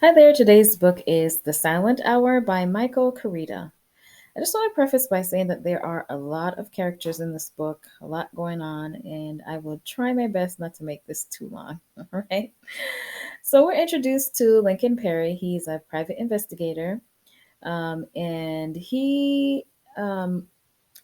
Hi there. Today's book is The Silent Hour by Michael Koryta. I just want to preface by saying that there are a lot of characters in this book, a lot going on, and I will try my best not to make this too long. All right. So we're introduced to Lincoln Perry. He's a private investigator, and he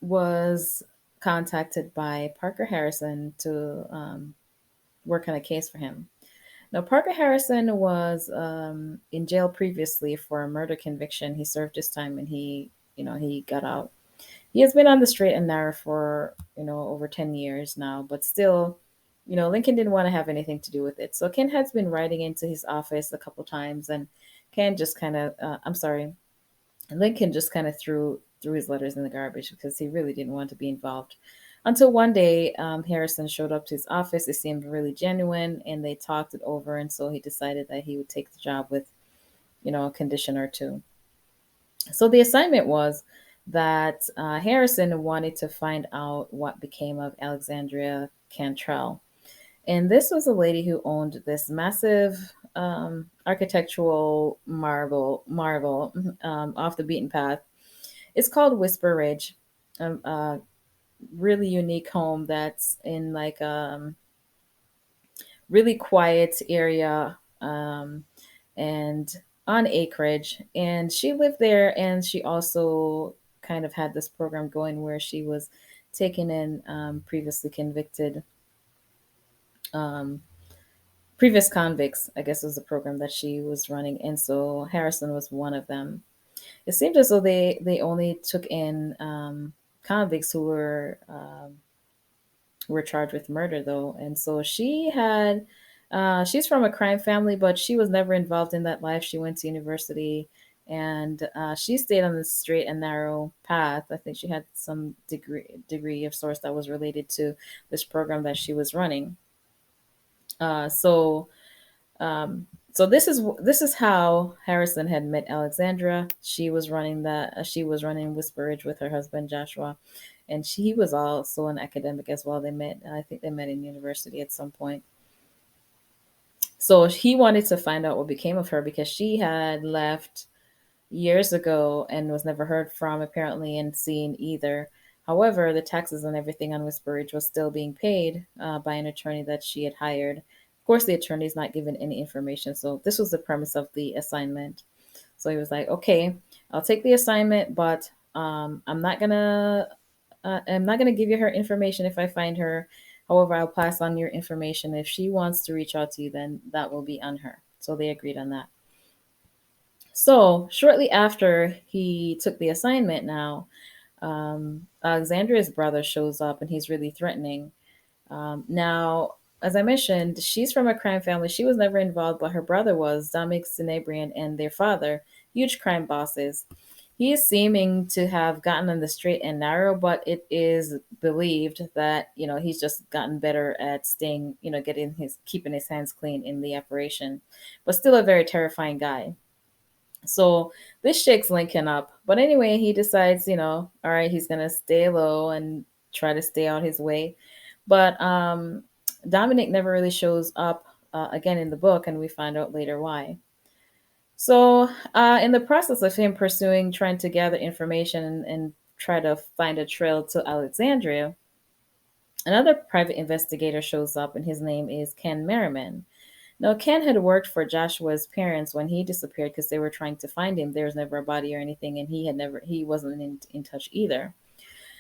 was contacted by Parker Harrison to work on a case for him. Now, Parker Harrison was in jail previously for a murder conviction. He served his time and he got out. He has been on the straight and narrow for, over 10 years now, but still, Lincoln didn't want to have anything to do with it. So Ken has been writing into his office a couple times, and Ken just kind of, I'm sorry, Lincoln just kind of threw his letters in the garbage because he really didn't want to be involved. Until one day, Harrison showed up to his office. It seemed really genuine, and they talked it over. And so he decided that he would take the job with, a condition or two. So the assignment was that Harrison wanted to find out what became of Alexandria Cantrell. And this was a lady who owned this massive architectural marvel off the beaten path. It's called Whisper Ridge, a really unique home that's in like really quiet area, and on acreage. And she lived there, and she also kind of had this program going where she was taking in previously convicted, um, previous convicts, I guess was the program that she was running. And so Harrison was one of them. It seemed as though they only took in convicts who were charged with murder, though. And so she's from a crime family, but she was never involved in that life. She went to university, and she stayed on the straight and narrow path. I think she had some degree of source that was related to this program that she was running. Uh, so so this is how Harrison had met Alexandra. She was running Whisper Ridge with her husband Joshua, and he was also an academic as well. They met, I think they met in university at some point. So he wanted to find out what became of her because she had left years ago and was never heard from apparently and seen either. However, the taxes and everything on Whisper Ridge was still being paid by an attorney that she had hired. Of course, the attorney's not given any information, so this was the premise of the assignment. So he was like, "Okay, I'll take the assignment, but I'm not gonna give you her information if I find her. However, I'll pass on your information. If she wants to reach out to you, then that will be on her." So they agreed on that. So shortly after he took the assignment, now Alexandria's brother shows up and he's really threatening. Now, as I mentioned, she's from a crime family. She was never involved, but her brother was, Dominic Cinebrian, and their father, huge crime bosses. He is seeming to have gotten on the straight and narrow, but it is believed that he's just gotten better at staying, getting his keeping his hands clean in the operation, but still a very terrifying guy. So this shakes Lincoln up. But anyway, he decides, all right, he's gonna stay low and try to stay out his way. But Dominic never really shows up again in the book, and we find out later why. So, in the process of him pursuing, trying to gather information and try to find a trail to Alexandria, another private investigator shows up, and his name is Ken Merriman. Now, Ken had worked for Joshua's parents when he disappeared because they were trying to find him. There was never a body or anything, and he wasn't in touch either.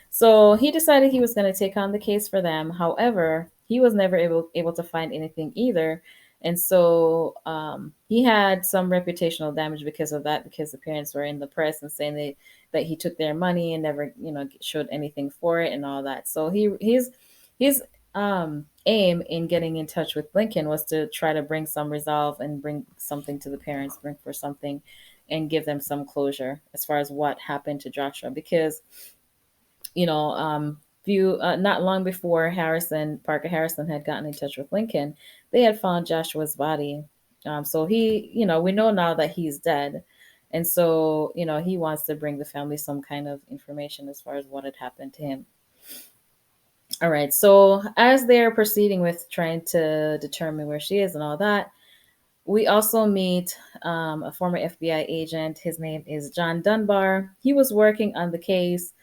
So he decided he was going to take on the case for them. However, he was never able to find anything either. And so he had some reputational damage because of that, because the parents were in the press and saying that he took their money and never, showed anything for it and all that. So his aim in getting in touch with Lincoln was to try to bring some resolve and bring something to the parents, bring for something, and give them some closure as far as what happened to Joshua. Because few not long before Parker Harrison had gotten in touch with Lincoln, they had found Joshua's body. So we know now that he's dead, and so he wants to bring the family some kind of information as far as what had happened to him. All right. So as they're proceeding with trying to determine where she is and all that, We also meet a former FBI agent. His name is John Dunbar. He was working on the case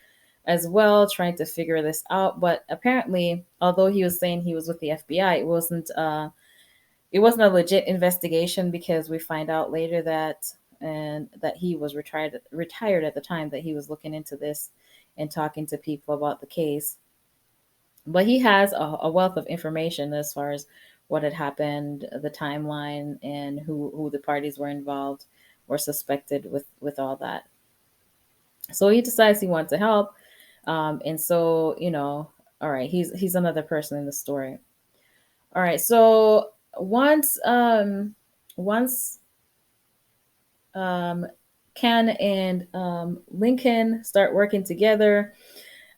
as well, trying to figure this out. But apparently, although he was saying he was with the FBI, it wasn't a legit investigation, because we find out later that he was retired at the time that he was looking into this and talking to people about the case. But he has a wealth of information as far as what had happened, the timeline, and who the parties were involved or suspected with all that. So he decides he wants to help, and so all right, he's another person in the story. All right, so once um, Ken and Lincoln start working together.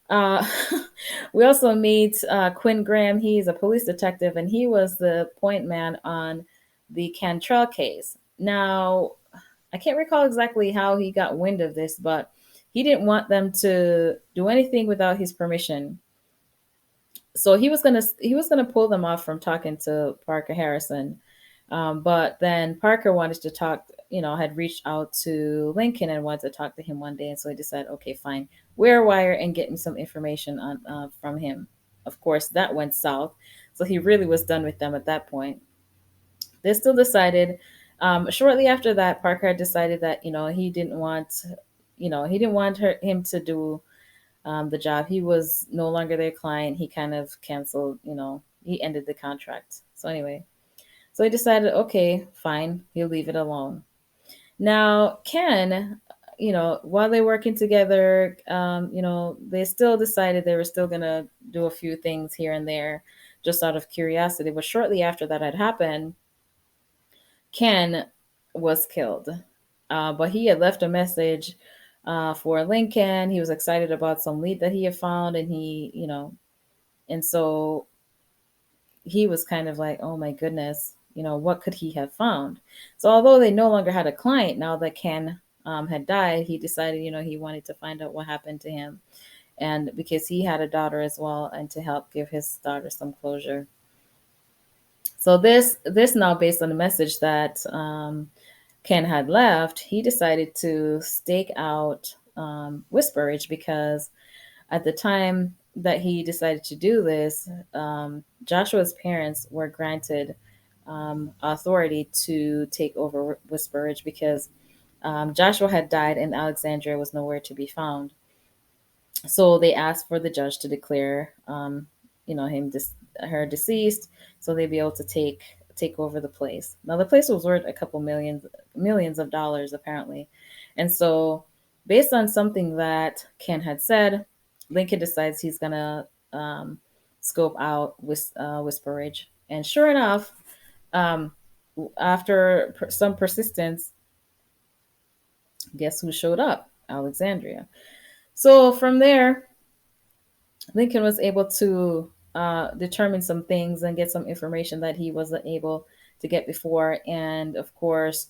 Uh, we also meet Quinn Graham. He's a police detective, and he was the point man on the Cantrell case. Now, I can't recall exactly how he got wind of this, but he didn't want them to do anything without his permission. So he was gonna pull them off from talking to Parker Harrison, but then Parker wanted to talk. Had reached out to Lincoln and wanted to talk to him one day, and so he decided, okay, fine, wear a wire and get me some information on from him. Of course, that went south, so he really was done with them at that point. They still decided. Shortly after that, Parker had decided that he didn't want him to do the job. He was no longer their client. He kind of canceled, he ended the contract. So anyway, so he decided, okay, fine, he'll leave it alone. Now, Ken, while they're working together, they still decided they were still going to do a few things here and there just out of curiosity. But shortly after that had happened, Ken was killed. But he had left a message for Lincoln. He was excited about some lead that he had found, and and so he was kind of like, oh my goodness, what could he have found? So although they no longer had a client now that Ken had died, he decided, he wanted to find out what happened to him, and because he had a daughter as well, and to help give his daughter some closure. So this now based on the message that Ken had left, he decided to stake out Whisperidge, because at the time that he decided to do this, Joshua's parents were granted authority to take over Whisperidge, because Joshua had died and Alexandria was nowhere to be found. So they asked for the judge to declare, her deceased, so they'd be able to take over the place. Now the place was worth a couple millions of dollars apparently, and so based on something that Ken had said, Lincoln decides he's gonna scope out Whisperidge, and sure enough, um, after some persistence, guess who showed up? Alexandria. So from there, Lincoln was able to determine some things and get some information that he wasn't able to get before. And of course,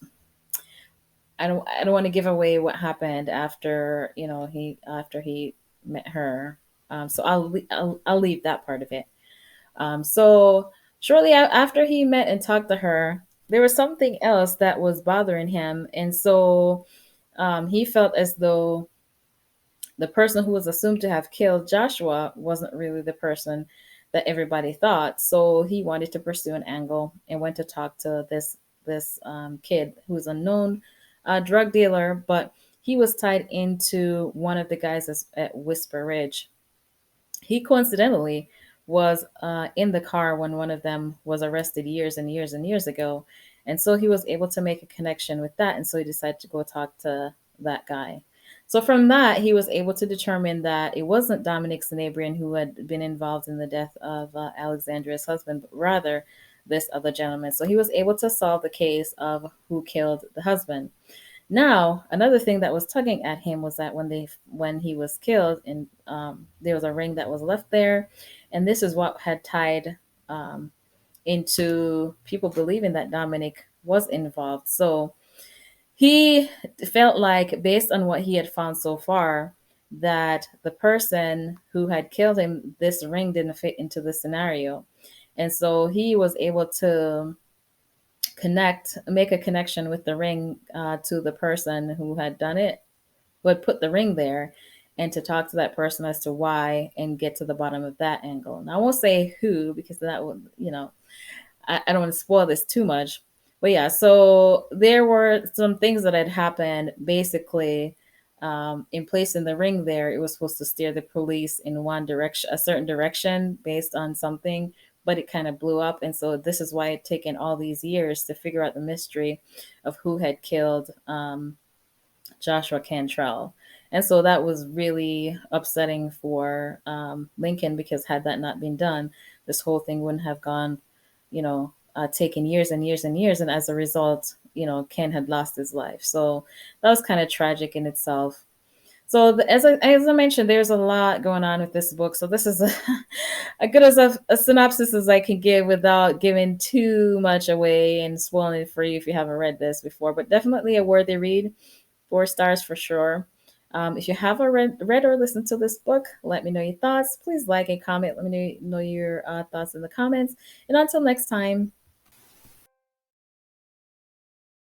I don't want to give away what happened after he met her. So I'll leave that part of it. So shortly after he met and talked to her, there was something else that was bothering him, and so he felt as though the person who was assumed to have killed Joshua wasn't really the person that everybody thought. So he wanted to pursue an angle and went to talk to this kid who's a known drug dealer, but he was tied into one of the guys at Whisper Ridge. He coincidentally was in the car when one of them was arrested years and years and years ago, and so he was able to make a connection with that, and so he decided to go talk to that guy. So from that, he was able to determine that it wasn't Dominic Sanabrian who had been involved in the death of Alexandria's husband, but rather this other gentleman. So he was able to solve the case of who killed the husband. Now, another thing that was tugging at him was that when he was killed, and there was a ring that was left there, and this is what had tied um, into people believing that Dominic was involved. So he felt like, based on what he had found so far, that the person who had killed him, this ring didn't fit into the scenario. And so he was able to make a connection with the ring to the person who had done it, would put the ring there, and to talk to that person as to why and get to the bottom of that angle. Now, I won't say who because that would, I don't want to spoil this too much. But yeah, so there were some things that had happened basically in placing the ring there. It was supposed to steer the police in one direction, a certain direction based on something, but it kind of blew up. And so this is why it taken all these years to figure out the mystery of who had killed Joshua Cantrell. And so that was really upsetting for Lincoln, because had that not been done, this whole thing wouldn't have gone, taken years and years and years. And as a result, Ken had lost his life. So that was kind of tragic in itself. So as I mentioned, there's a lot going on with this book. So this is a good as a synopsis as I can give without giving too much away and spoiling it for you if you haven't read this before. But definitely a worthy read. 4 stars for sure. If you have already read or listened to this book, let me know your thoughts. Please like and comment. Let me know your thoughts in the comments. And until next time,